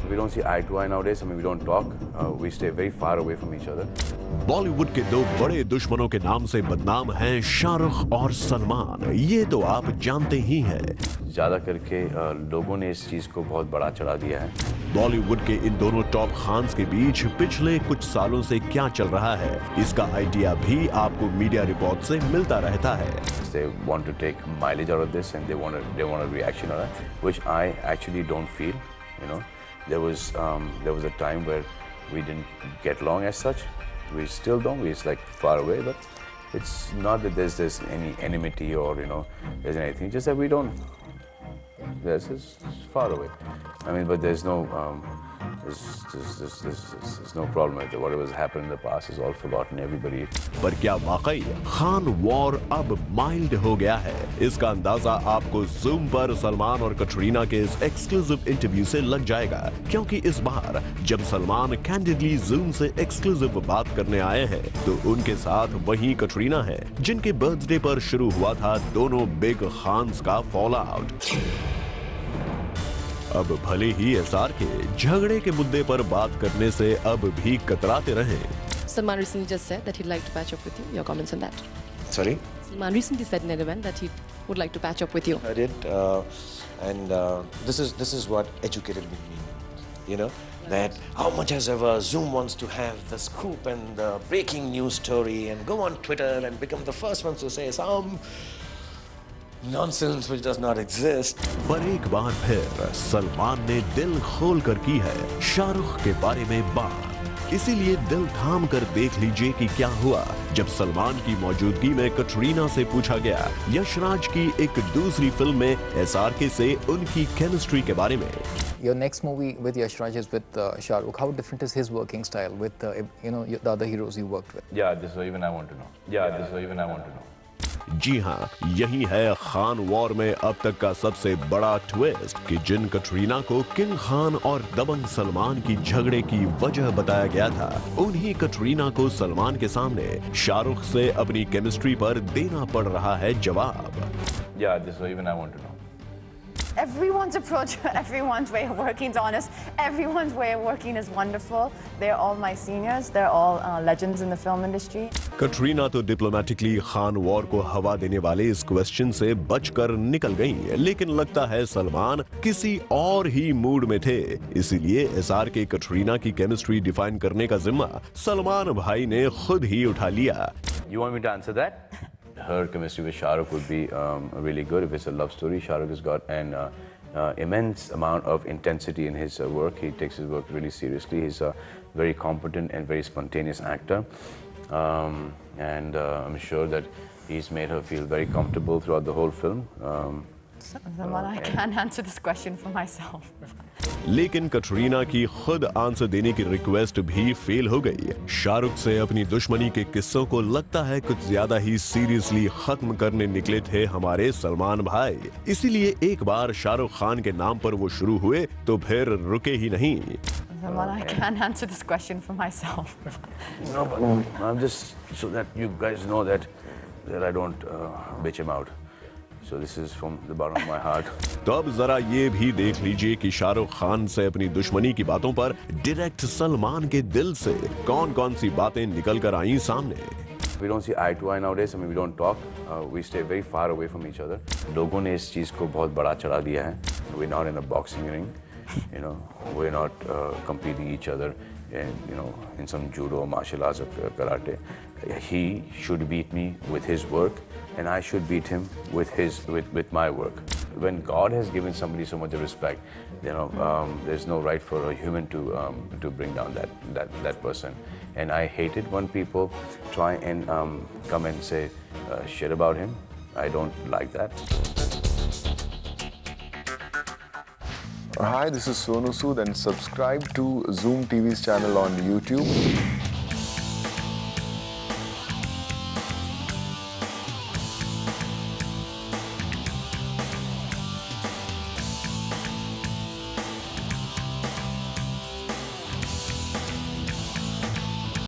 We don't see eye to eye nowadays. I mean, we don't talk. We stay very far away from each other. Bollywood के दो बड़े दुश्मनों के नाम से बदनाम हैं शाहरुख और सलमान। ये तो आप जानते ही हैं। ज़्यादा करके लोगों ने इस चीज़ को बहुत बड़ा चढ़ा दिया है। बॉलीवुड के इन दोनों टॉप खान्स के बीच पिछले कुछ सालों से क्या चल रहा है, इसका आइडिया भी आपको मीडिया रिपोर्ट से मिलता रहता है। They want to take mileage out of this and they want a reaction on it, which I actually don't feel. You know, there was a time where we didn't get along as such. We still don't. We're like far away, but it's not that there's any enmity or there's anything. Just that we don't. Yes, it's far away. I mean, but there's no problem with it. Whatever's happened in the past is all forgotten. Everybody. पर क्या वाकई Khan war अब mild हो गया है? इसका अंदाजा आपको जूम पर सलमान और कटरीना के इस एक्सक्लूसिव इंटरव्यू से लग जाएगा, क्योंकि इस बार जब सलमान कैंडिडली जूम से एक्सक्लूसिव बात करने आए हैं, तो उनके साथ वही कटरीना है जिनके बर्थडे पर शुरू हुआ था दोनों बिग खान्स का फॉल आउट। अब भले ही एसआर के झगड़े के मुद्दे पर बात करने से अब भी कतराते रहे। Salman recently just said that he'd like to patch up with you. Your comments on that? Sorry? Salman recently said in an event that he would like to patch up with you. I did, and this is what educated me means. You know, that how much as ever Zoom wants to have the scoop and the breaking news story and go on Twitter and become the first ones to say some nonsense which does not exist. पर एक बार फिर सलमान ने दिल खोल कर की है शाहरुख के बारे में बात। इसीलिए दिल थाम कर देख लीजिए कि क्या हुआ जब सलमान की मौजूदगी में कटरीना से पूछा गया यशराज की एक दूसरी फिल्म में एसआरके से उनकी केमिस्ट्री के बारे में। Your next movie with Yashraj is with Shah Rukh. How different is his working style with the other heroes you worked with? Yeah, this is what even I want to know. Yeah, this is what even I want to know. जी हाँ, यही है Khan war में अब तक का सबसे बड़ा twist कि जिन कटरीना को किंग खान और दबंग सलमान की झगड़े की वजह बताया गया था, उन्हीं कटरीना को सलमान के सामने शाहरुख से अपनी केमिस्ट्री पर देना पड़ रहा है जवाब। Yeah, this is what even I want to know. Everyone's approach, everyone's way of working is honest. Everyone's way of working is wonderful. They're all my seniors. They're all legends in the film industry. Katrina तो diplomatically Khan war को हवा देने वाले इस question से बचकर निकल गईं, लेकिन लगता है सलमान किसी और ही मूड में थे। इसीलिए एसआरके कटरीना की केमिस्ट्री डिफाइन करने का जिम्मा सलमान भाई ने खुद ही उठा लिया। You want me to answer that? Her chemistry with Shah Rukh would be really good if it's a love story. Shah Rukh has got an immense amount of intensity in his work. He takes his work really seriously. He's a very competent and very spontaneous actor. And I'm sure that he's made her feel very comfortable throughout the whole film. Salman, I can't answer this question for myself. लेकिन कटरीना की खुद answer देने की request भी fail हो गई। शाहरुख से अपनी दुश्मनी के किस्सों को लगता है कुछ ज्यादा ही सीरियसली खत्म करने निकले थे हमारे सलमान भाई। इसीलिए एक बार शाहरुख खान के नाम पर वो शुरू हुए तो फिर रुके ही नहीं। Salman, I can't answer this question for myself. No, but I'm just so that you guys know that I don't bitch him out. So this is from the bottom of my heart. तो अब जरा ये भी देख लीजिए कि शाहरुख खान से अपनी दुश्मनी की बातों पर डायरेक्ट सलमान के दिल से कौन-कौन सी बातें निकल कर आई सामने। We don't see eye to eye nowadays. I mean, we don't talk. We stay very far away from each other. लोगों ने इस चीज को बहुत बड़ा चढ़ा दिया है। We're not in a boxing ring. We're not competing each other in some judo, martial arts or karate. He should beat me with his work, and I should beat him with my work. When God has given somebody so much respect, there's no right for a human to bring down that person. And I hate it when people try and come and say shit about him. I don't like that. Hi, this is Sonu Sood, and subscribe to Zoom TV's channel on YouTube.